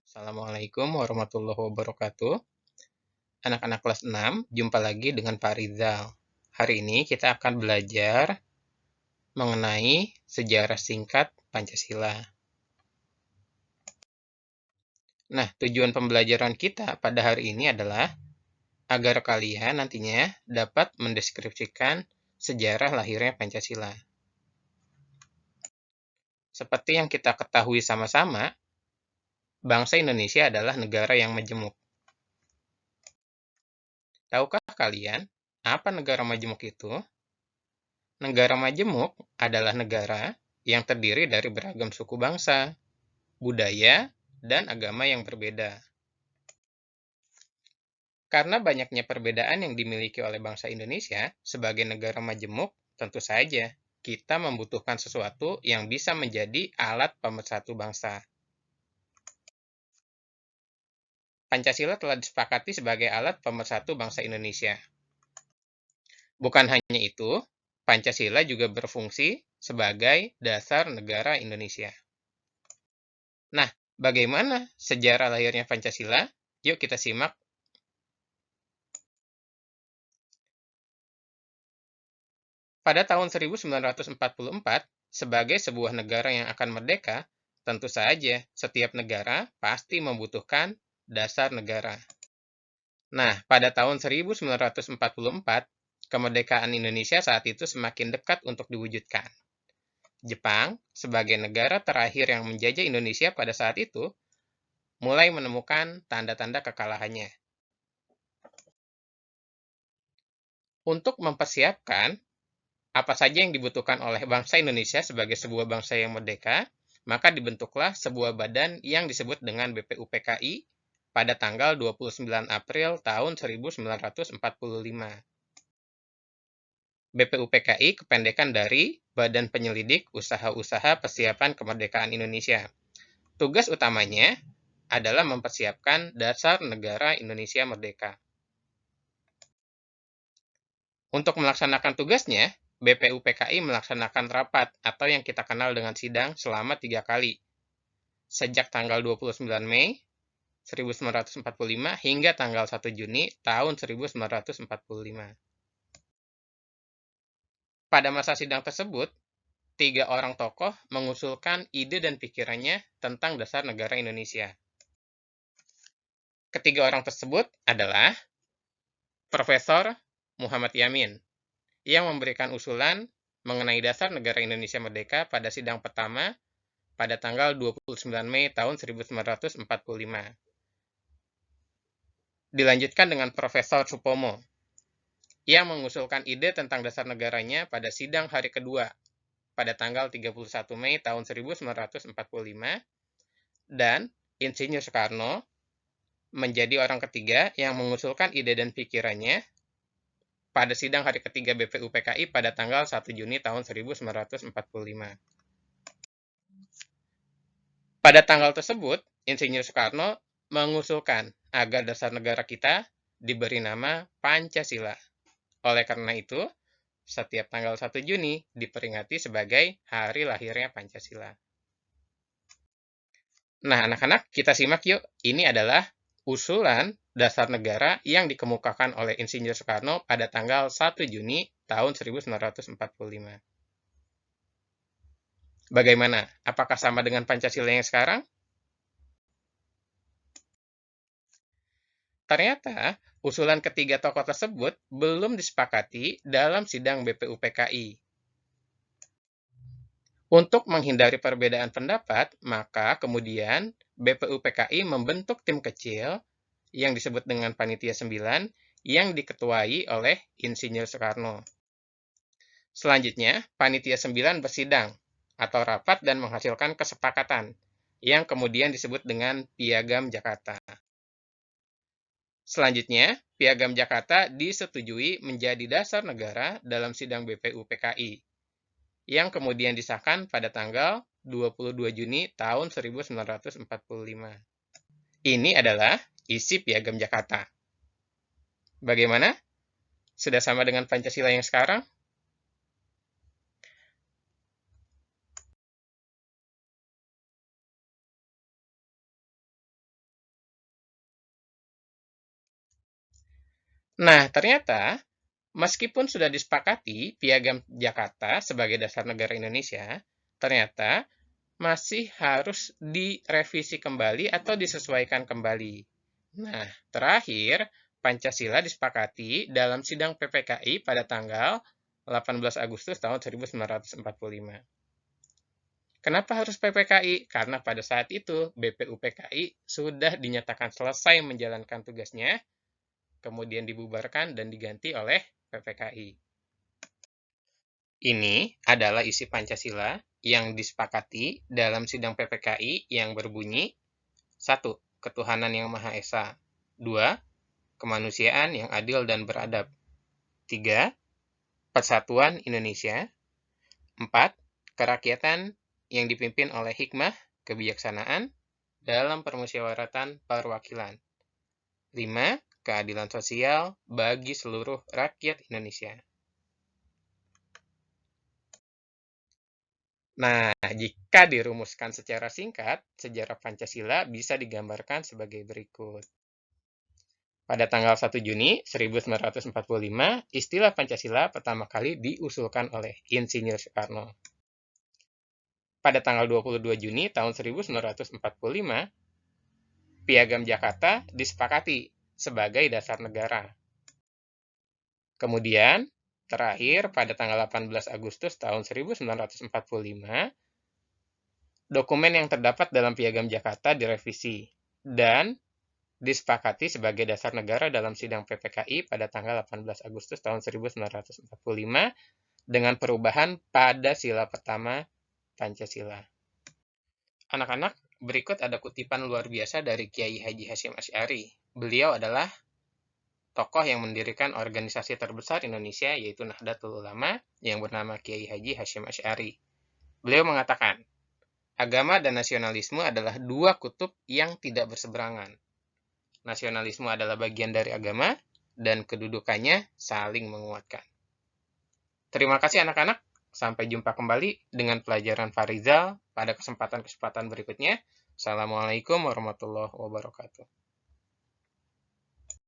Assalamualaikum warahmatullahi wabarakatuh. Anak-anak kelas 6, jumpa lagi dengan Pak Rizal. Hari ini kita akan belajar mengenai sejarah singkat Pancasila. Nah, tujuan pembelajaran kita pada hari ini adalah agar kalian nantinya dapat mendeskripsikan sejarah lahirnya Pancasila. Seperti yang kita ketahui sama-sama, bangsa Indonesia adalah negara yang majemuk. Tahukah kalian apa negara majemuk itu? Negara majemuk adalah negara yang terdiri dari beragam suku bangsa, budaya, dan agama yang berbeda. Karena banyaknya perbedaan yang dimiliki oleh bangsa Indonesia sebagai negara majemuk, tentu saja kita membutuhkan sesuatu yang bisa menjadi alat pemersatu bangsa. Pancasila telah disepakati sebagai alat pemersatu bangsa Indonesia. Bukan hanya itu, Pancasila juga berfungsi sebagai dasar negara Indonesia. Nah, bagaimana sejarah lahirnya Pancasila? Yuk kita simak. Pada tahun 1944, sebagai sebuah negara yang akan merdeka, tentu saja setiap negara pasti membutuhkan dasar negara. Nah, pada tahun 1944, kemerdekaan Indonesia saat itu semakin dekat untuk diwujudkan. Jepang, sebagai negara terakhir yang menjajah Indonesia pada saat itu, mulai menemukan tanda-tanda kekalahannya. Untuk mempersiapkan apa saja yang dibutuhkan oleh bangsa Indonesia sebagai sebuah bangsa yang merdeka, maka dibentuklah sebuah badan yang disebut dengan BPUPKI pada tanggal 29 April tahun 1945. BPUPKI kependekan dari Badan Penyelidik Usaha-Usaha Persiapan Kemerdekaan Indonesia. Tugas utamanya adalah mempersiapkan dasar negara Indonesia merdeka. Untuk melaksanakan tugasnya, BPUPKI melaksanakan rapat atau yang kita kenal dengan sidang selama 3 kali, sejak tanggal 29 Mei 1945 hingga tanggal 1 Juni tahun 1945. Pada masa sidang tersebut, 3 orang tokoh mengusulkan ide dan pikirannya tentang dasar negara Indonesia. Ketiga orang tersebut adalah Profesor Muhammad Yamin, yang memberikan usulan mengenai dasar negara Indonesia merdeka pada sidang pertama pada tanggal 29 Mei tahun 1945. Dilanjutkan dengan Profesor Supomo, yang mengusulkan ide tentang dasar negaranya pada sidang hari kedua pada tanggal 31 Mei tahun 1945, dan Insinyur Soekarno menjadi orang ketiga yang mengusulkan ide dan pikirannya pada sidang hari ketiga BPUPKI pada tanggal 1 Juni tahun 1945. Pada tanggal tersebut, Insinyur Soekarno mengusulkan agar dasar negara kita diberi nama Pancasila. Oleh karena itu, setiap tanggal 1 Juni diperingati sebagai hari lahirnya Pancasila. Nah, anak-anak, kita simak yuk. Ini adalah usulan dasar negara yang dikemukakan oleh Insinyur Soekarno pada tanggal 1 Juni tahun 1945. Bagaimana? Apakah sama dengan Pancasila yang sekarang? Ternyata, usulan ketiga tokoh tersebut belum disepakati dalam sidang BPUPKI. Untuk menghindari perbedaan pendapat, maka kemudian BPUPKI membentuk tim kecil yang disebut dengan Panitia 9 yang diketuai oleh Insinyur Soekarno. Selanjutnya, Panitia 9 bersidang atau rapat dan menghasilkan kesepakatan yang kemudian disebut dengan Piagam Jakarta. Selanjutnya, Piagam Jakarta disetujui menjadi dasar negara dalam sidang BPUPKI yang kemudian disahkan pada tanggal 22 Juni tahun 1945. Ini adalah isi Piagam Jakarta. Bagaimana? Sudah sama dengan Pancasila yang sekarang? Nah, ternyata meskipun sudah disepakati Piagam Jakarta sebagai dasar negara Indonesia, ternyata masih harus direvisi kembali atau disesuaikan kembali. Nah, terakhir, Pancasila disepakati dalam sidang PPKI pada tanggal 18 Agustus tahun 1945. Kenapa harus PPKI? Karena pada saat itu BPUPKI sudah dinyatakan selesai menjalankan tugasnya, kemudian dibubarkan dan diganti oleh PPKI. Ini adalah isi Pancasila yang disepakati dalam sidang PPKI yang berbunyi: 1. Ketuhanan yang Maha Esa. 2. Kemanusiaan yang adil dan beradab. 3. Persatuan Indonesia. 4. Kerakyatan yang dipimpin oleh hikmah, kebijaksanaan, dalam permusyawaratan perwakilan. 5. Keadilan sosial bagi seluruh rakyat Indonesia. Nah, jika dirumuskan secara singkat, sejarah Pancasila bisa digambarkan sebagai berikut. Pada tanggal 1 Juni 1945, istilah Pancasila pertama kali diusulkan oleh Insinyur Soekarno. Pada tanggal 22 Juni tahun 1945, Piagam Jakarta disepakati sebagai dasar negara. Kemudian, terakhir pada tanggal 18 Agustus tahun 1945, dokumen yang terdapat dalam Piagam Jakarta direvisi dan disepakati sebagai dasar negara dalam sidang PPKI pada tanggal 18 Agustus tahun 1945 dengan perubahan pada sila pertama Pancasila. Anak-anak, berikut ada kutipan luar biasa dari Kiai Haji Hasyim Asy'ari. Beliau adalah tokoh yang mendirikan organisasi terbesar Indonesia, yaitu Nahdlatul Ulama, yang bernama Kiai Haji Hasyim Asy'ari. Beliau mengatakan, agama dan nasionalisme adalah dua kutub yang tidak berseberangan. Nasionalisme adalah bagian dari agama, dan kedudukannya saling menguatkan. Terima kasih anak-anak. Sampai jumpa kembali dengan pelajaran Farizal pada kesempatan-kesempatan berikutnya. Assalamualaikum warahmatullahi wabarakatuh.